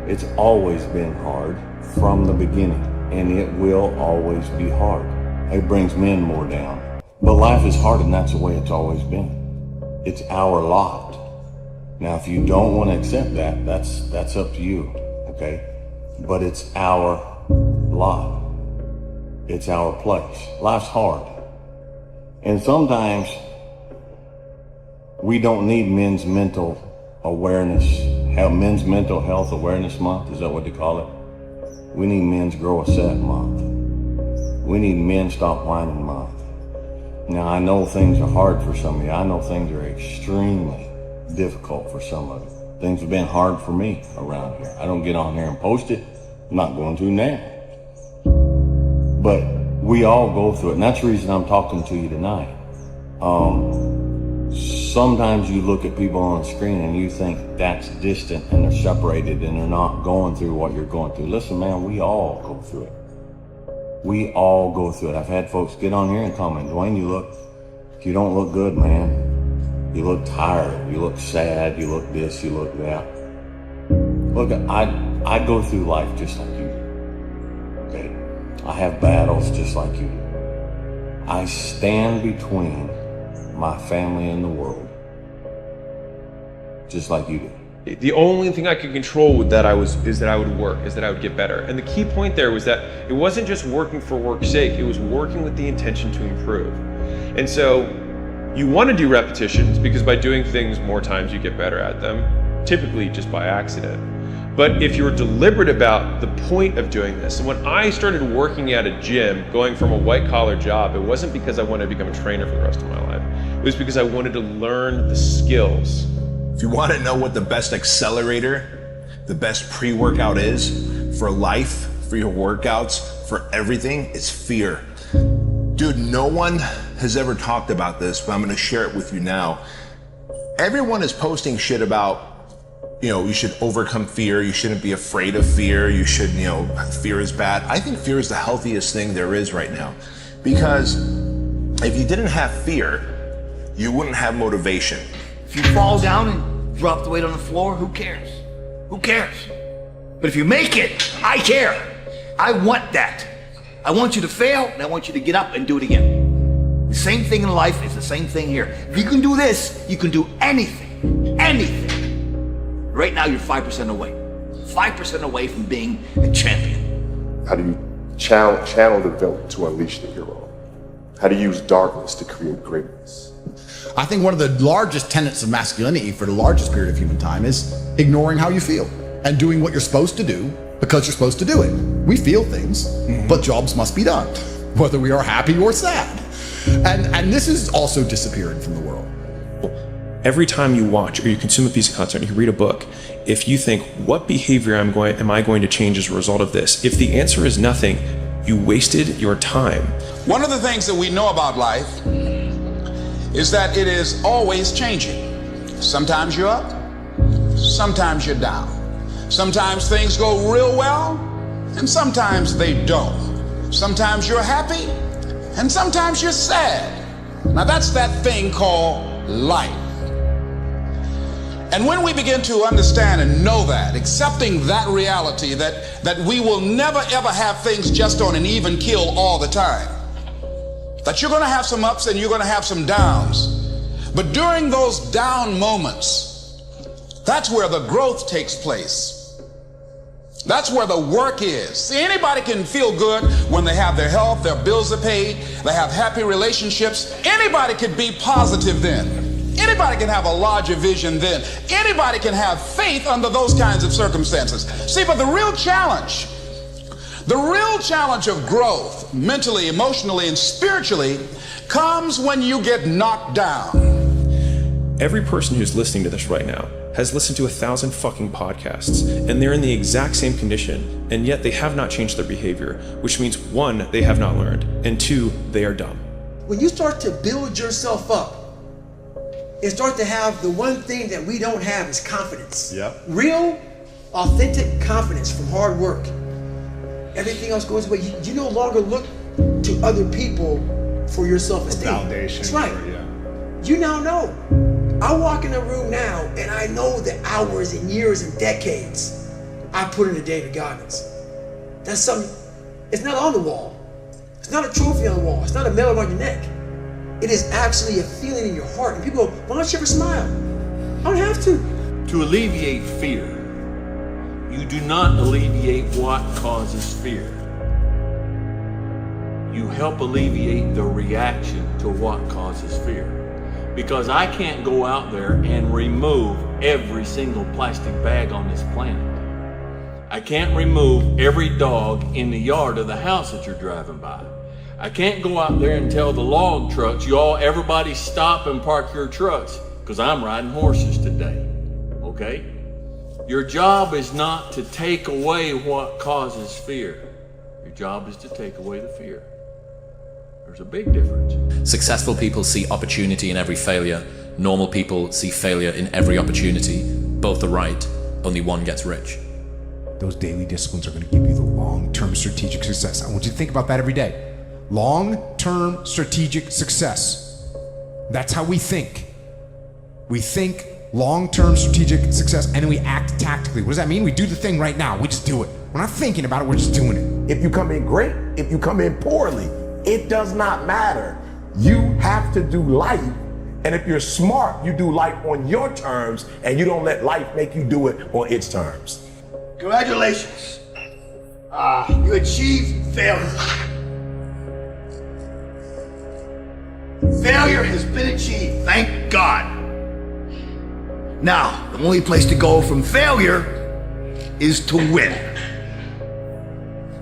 It's always been hard from the beginning, and it will always be hard. It brings men more down. But life is hard, and that's the way it's always been. It's our lot. Now, if you don't want to accept that, that's up to you, okay? But it's our lot. It's our place. Life's hard. And sometimes we don't need men's mental awareness, men's mental health awareness month, is that what they call it? We need men's grow a set month. We need men stop whining month. Now I know things are hard for some of you. I know things are extremely difficult for some of you. Things have been hard for me around here. I don't get on here and post it. I'm not going to now. But we all go through it, and that's the reason I'm talking to you tonight. Sometimes you look at people on the screen and you think that's distant and they're separated and they're not going through what you're going through. Listen, man, we all go through it. We all go through it. I've had folks get on here and comment, Dwayne, you don't look good, man. You look tired. You look sad. You look this. You look that. Look, I go through life just like you do. Okay? I have battles just like you do. I stand between my family and the world just like you do. The only thing I could control is that I would work, is that I would get better. And the key point there was that it wasn't just working for work's sake, it was working with the intention to improve. And so you want to do repetitions because by doing things more times you get better at them, typically just by accident. But if you're deliberate about the point of doing this, and when I started working at a gym, going from a white collar job, it wasn't because I wanted to become a trainer for the rest of my life. It was because I wanted to learn the skills. If you want to know what the best accelerator, the best pre-workout is for life, for your workouts, for everything, it's fear. Dude, no one has ever talked about this, but I'm going to share it with you now. Everyone is posting shit about, you should overcome fear. You shouldn't be afraid of fear. You should, fear is bad. I think fear is the healthiest thing there is right now. Because if you didn't have fear, you wouldn't have motivation. If you fall down and drop the weight on the floor, who cares? Who cares? But if you make it, I care. I want that. I want you to fail, and I want you to get up and do it again. The same thing in life is the same thing here. If you can do this, you can do anything. Anything. Right now, you're 5% away. 5% away from being a champion. How do you channel the villain to unleash the hero? How do you use darkness to create greatness? I think one of the largest tenets of masculinity for the largest period of human time is ignoring how you feel and doing what you're supposed to do because you're supposed to do it. We feel things, but jobs must be done, whether we are happy or sad. And this is also disappearing from the world. Every time you watch or you consume a piece of content, or you read a book, if you think, what behavior am I going to change as a result of this? If the answer is nothing, you wasted your time. One of the things that we know about life is that it is always changing. Sometimes you're up, sometimes you're down. Sometimes things go real well, and sometimes they don't. Sometimes you're happy, and sometimes you're sad. Now that's that thing called life. And when we begin to understand and know that, accepting that reality that we will never ever have things just on an even keel all the time, that you're going to have some ups and you're going to have some downs, but during those down moments, that's where the growth takes place. That's where the work is. See, anybody can feel good when they have their health, their bills are paid, they have happy relationships. Anybody can be positive then. Anybody can have a larger vision then. Anybody can have faith under those kinds of circumstances. See, but the real challenge of growth, mentally, emotionally, and spiritually, comes when you get knocked down. Every person who's listening to this right now has listened to 1,000 fucking podcasts, and they're in the exact same condition, and yet they have not changed their behavior, which means 1, they have not learned, and 2, they are dumb. When you start to build yourself up, and start to have the one thing that we don't have is confidence. Yep. Real, authentic confidence from hard work. Everything else goes away. You no longer look to other people for your self-esteem. Validation. That's right. You now know. I walk in a room now and I know the hours and years and decades I put into David Goggins. That's something, it's not on the wall. It's not a trophy on the wall. It's not a medal on your neck. It is actually a feeling in your heart. And people go, why don't you ever smile? I don't have to. To alleviate fear, you do not alleviate what causes fear. You help alleviate the reaction to what causes fear. Because I can't go out there and remove every single plastic bag on this planet. I can't remove every dog in the yard of the house that you're driving by. I can't go out there and tell the log trucks, everybody stop and park your trucks, because I'm riding horses today, okay? Your job is not to take away what causes fear. Your job is to take away the fear. There's a big difference. Successful people see opportunity in every failure. Normal people see failure in every opportunity. Both are right, only one gets rich. Those daily disciplines are going to give you the long-term strategic success. I want you to think about that every day. Long-term strategic success. That's how we think. We think long-term strategic success and then we act tactically. What does that mean? We do the thing right now. We just do it. We're not thinking about it, we're just doing it. If you come in great, if you come in poorly, it does not matter. You have to do life. And if you're smart, you do life on your terms and you don't let life make you do it on its terms. Congratulations. You achieved failure. Failure has been achieved, thank God. Now, the only place to go from failure is to win.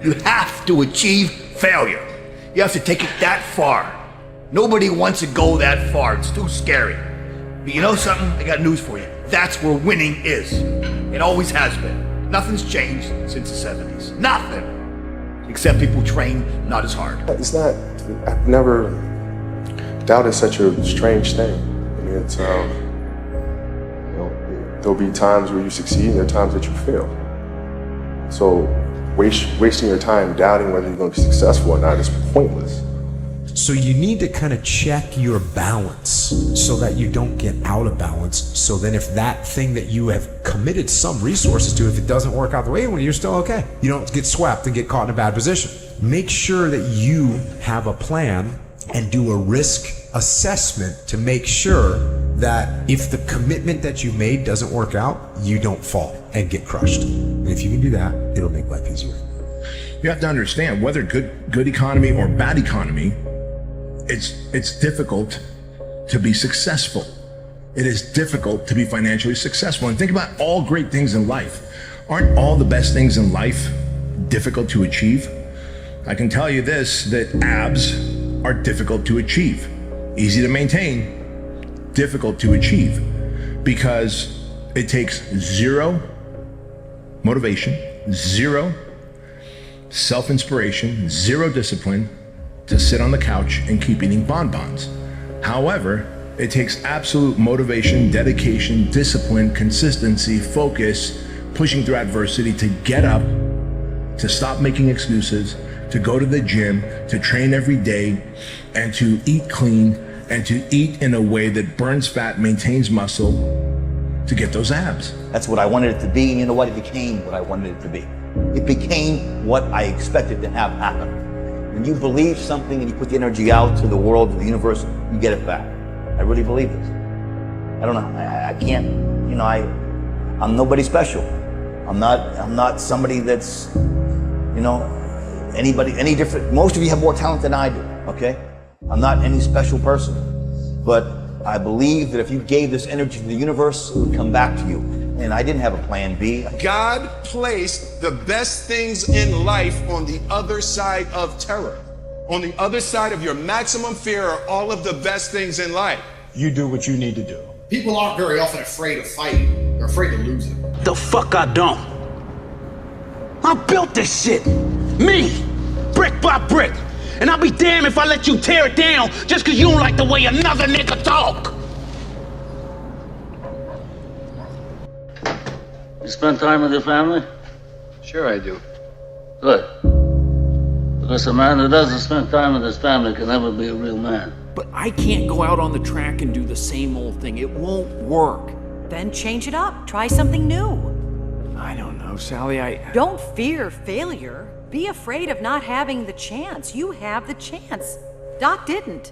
You have to achieve failure. You have to take it that far. Nobody wants to go that far. It's too scary. But you know something? I got news for you. That's where winning is. It always has been. Nothing's changed since the 70s. Nothing. Except people train not as hard. It's not, I've never, doubt is such a strange thing. I mean, it's, there'll be times where you succeed and there are times that you fail. So wasting your time doubting whether you're going to be successful or not is pointless. So you need to kind of check your balance so that you don't get out of balance. So then if that thing that you have committed some resources to, if it doesn't work out the way you want, you're still okay. You don't get swept and get caught in a bad position. Make sure that you have a plan and do a risk assessment to make sure that if the commitment that you made doesn't work out, you don't fall and get crushed. And if you can do that, it'll make life easier. You have to understand, whether good economy or bad economy, it's difficult to be successful. It is difficult to be financially successful. And think about all great things in life. Aren't all the best things in life difficult to achieve? I can tell you this, that abs are difficult to achieve. Easy to maintain, difficult to achieve, because it takes zero motivation, zero self-inspiration, zero discipline to sit on the couch and keep eating bonbons. However, it takes absolute motivation, dedication, discipline, consistency, focus, pushing through adversity to get up, to stop making excuses, to go to the gym, to train every day, and to eat clean, and to eat in a way that burns fat, maintains muscle, to get those abs. That's what I wanted it to be, and you know what? It became what I wanted it to be. It became what I expected to have happen. When you believe something and you put the energy out to the world, to the universe, you get it back. I really believe this. I don't know, I can't, you know, I'm nobody special. I'm not somebody that's, you know, any different. Most of you have more talent than I do, okay? I'm not any special person, but I believe that if you gave this energy to the universe, it would come back to you. And I didn't have a plan B. God placed the best things in life on the other side of terror. On the other side of your maximum fear are all of the best things in life. You do what you need to do. People aren't very often afraid of fighting. They're afraid of losing. The fuck I don't. I built this shit. Me. Brick by brick. And I'll be damned if I let you tear it down just cause you don't like the way another nigga talk. You spend time with your family? Sure I do. Good. Because a man who doesn't spend time with his family can never be a real man. But I can't go out on the track and do the same old thing. It won't work. Then change it up. Try something new. I don't know, Sally, Don't fear failure. Be afraid of not having the chance. You have the chance. Doc didn't.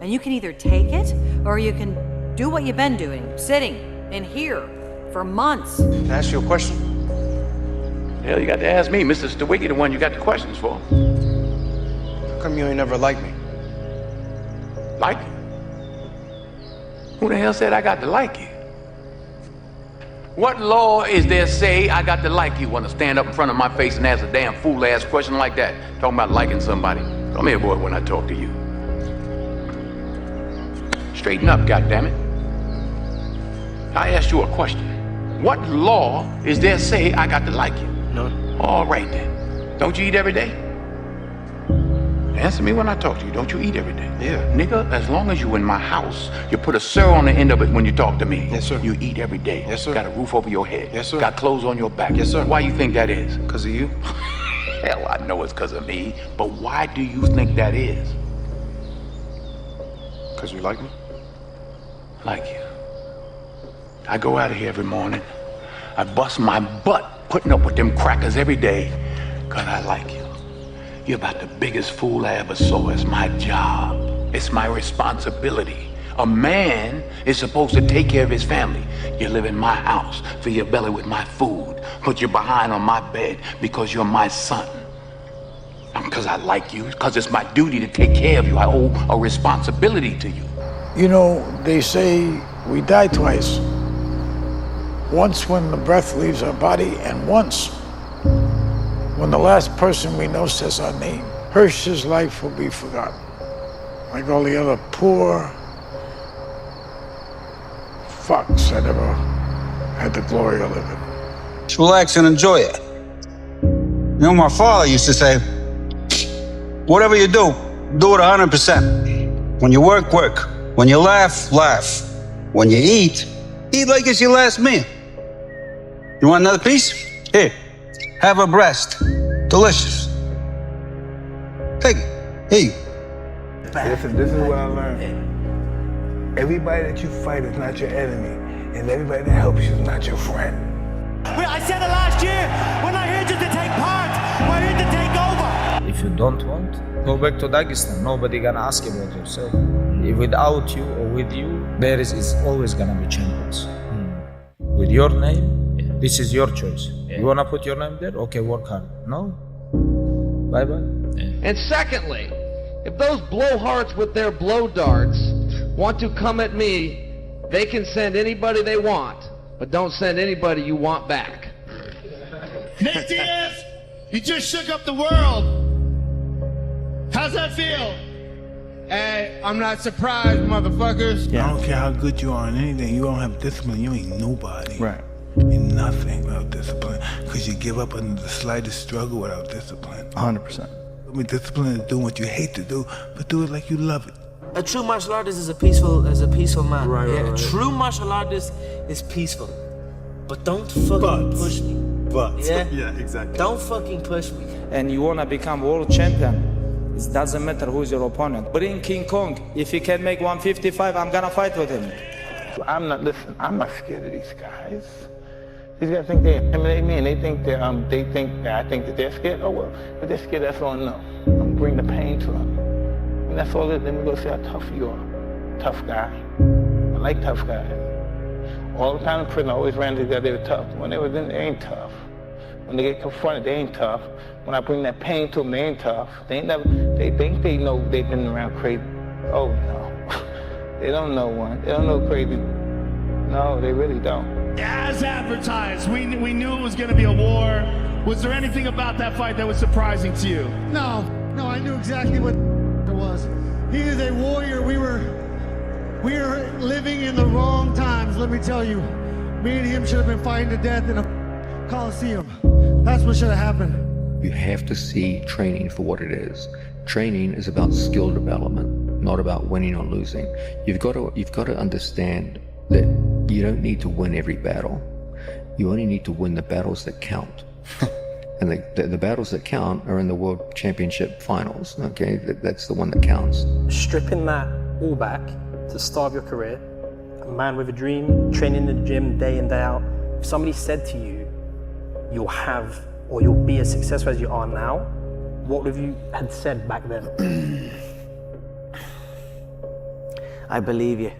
And you can either take it, or you can do what you've been doing, sitting in here for months. Can I ask you a question? Hell, you got to ask me. Mr. Stewicki, the one you got the questions for. How come you ain't never liked me? Like you? Who the hell said I got to like you? What law is there say I got to like you? Want to stand up in front of my face and ask a damn fool-ass question like that? Talking about liking somebody. Come here, boy, when I talk to you. Straighten up, goddammit. I asked you a question. What law is there say I got to like you? None. All right then. Don't you eat every day? Answer me when I talk to you. Don't you eat every day? Yeah. Nigga, as long as you in my house, you put a sir on the end of it when you talk to me. Yes, sir. You eat every day. Yes, sir. Got a roof over your head. Yes, sir. Got clothes on your back. Yes, sir. Why you think that is? Because of you. Hell, I know it's because of me. But why do you think that is? Because you like me? Like you. I go out of here every morning. I bust my butt putting up with them crackers every day because I like you. You're about the biggest fool I ever saw. It's my job. It's my responsibility. A man is supposed to take care of his family. You live in my house, fill your belly with my food, put your behind on my bed because you're my son. Because I like you, because it's my duty to take care of you. I owe a responsibility to you. You know, they say we die twice. Once when the breath leaves our body, and once when the last person we know says our name. Hirsch's life will be forgotten, like all the other poor fucks that ever had the glory of living. Just relax and enjoy it. You know, my father used to say, whatever you do it 100%. When you work, work. When you laugh, laugh. When you eat like it's your last meal. You want another piece? Here, have a breast. Delicious. Take it. Here you. This is what I learned. Everybody that you fight is not your enemy, and everybody that helps you is not your friend. I said it last year. We're not here just to take part. We're here to take over. If you don't want, go back to Dagestan. Nobody gonna ask about yourself. Without you or with you, Beres is always gonna be champions. With your name, this is your choice. You wanna put your name there? Okay, work hard. No? Bye-bye. And secondly, if those blowhards with their blow darts want to come at me, they can send anybody they want, but don't send anybody you want back. Nate Diaz, you just shook up the world. How's that feel? Hey, I'm not surprised, motherfuckers. I don't care how good you are in anything, you don't have discipline, you ain't nobody. Right. You're nothing without discipline, because you give up under the slightest struggle without discipline. 100%. I mean, discipline is doing what you hate to do, but do it like you love it. A true martial artist is a peaceful man. Right. A true martial artist is peaceful. But don't fucking push me. Yeah, exactly. Don't fucking push me. And you wanna become world champion, it doesn't matter who's your opponent. Bring King Kong. If he can make 155, I'm gonna fight with him. I'm not scared of these guys. These guys think they intimidate me, and they think that I think that they're scared. Oh well, if they're scared, that's all I know. I'm bring the pain to them, and that's all it is. Then we go see how tough you are. Tough guy. I like tough guys. All the time in prison, I always ran to these guys. They were tough. When they was in, they ain't tough. When they get confronted, they ain't tough. When I bring that pain to them, they ain't tough. They think they know they've been around crazy. Oh no, they don't know one. They don't know crazy. No, they really don't. As advertised, we knew it was going to be a war. Was there anything about that fight that was surprising to you? No, I knew exactly what it was. He is a warrior. We were living in the wrong times, let me tell you. Me and him should have been fighting to death in a Coliseum. That's what should have happened. You have to see training for what it is. Training is about skill development, not about winning or losing. You've got to understand that you don't need to win every battle. You only need to win the battles that count. And the battles that count are in the World Championship finals, okay? That's the one that counts. Stripping that all back to the start of your career, a man with a dream, training in the gym day in, day out. If somebody said to you, you'll have or you'll be as successful as you are now, what would you had said back then? I believe you.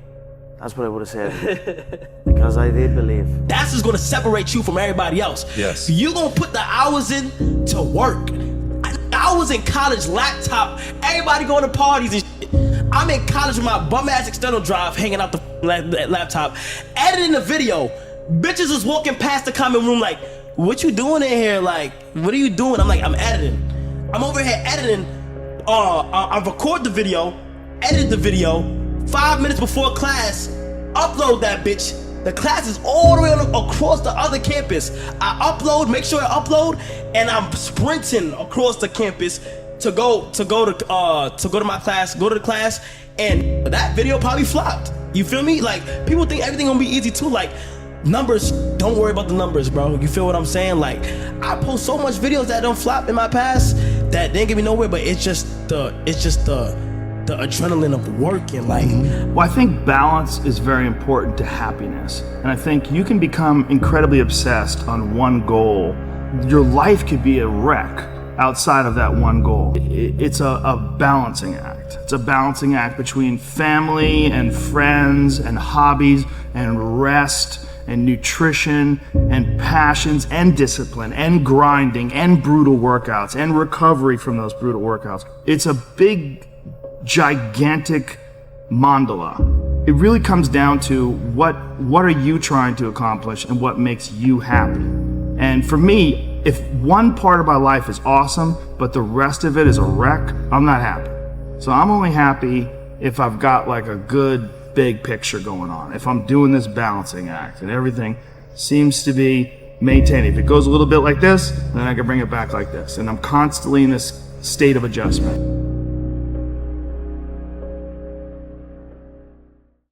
That's what I would have said. Because I did believe. That's what's gonna separate you from everybody else. Yes. You're gonna put the hours in to work. I was in college, laptop, everybody going to parties and shit. I'm in college with my bum ass external drive hanging out the laptop, editing the video. Bitches was walking past the comment room like, what you doing in here? Like, what are you doing? I'm like, I'm editing. I'm over here editing. I record the video, edit the video, 5 minutes before class, upload that bitch. The class is all the way across the other campus. I upload, make sure I upload, and I'm sprinting across the campus to go to my class, go to the class, and that video probably flopped. You feel me? Like, people think everything gonna be easy too. Like, numbers, don't worry about the numbers, bro. You feel what I'm saying? Like, I post so much videos that don't flop in my past that didn't get me nowhere, but it's just the adrenaline of working. Like, well, I think balance is very important to happiness, and I think you can become incredibly obsessed on one goal. Your life could be a wreck outside of that one goal. It's a balancing act. It's a balancing act between family and friends and hobbies and rest and nutrition and passions and discipline and grinding and brutal workouts and recovery from those brutal workouts. It's a big, gigantic mandala, it really comes down to what are you trying to accomplish and what makes you happy. And for me, if one part of my life is awesome, but the rest of it is a wreck, I'm not happy. So I'm only happy if I've got like a good big picture going on. If I'm doing this balancing act and everything seems to be maintained. If it goes a little bit like this, then I can bring it back like this. And I'm constantly in this state of adjustment.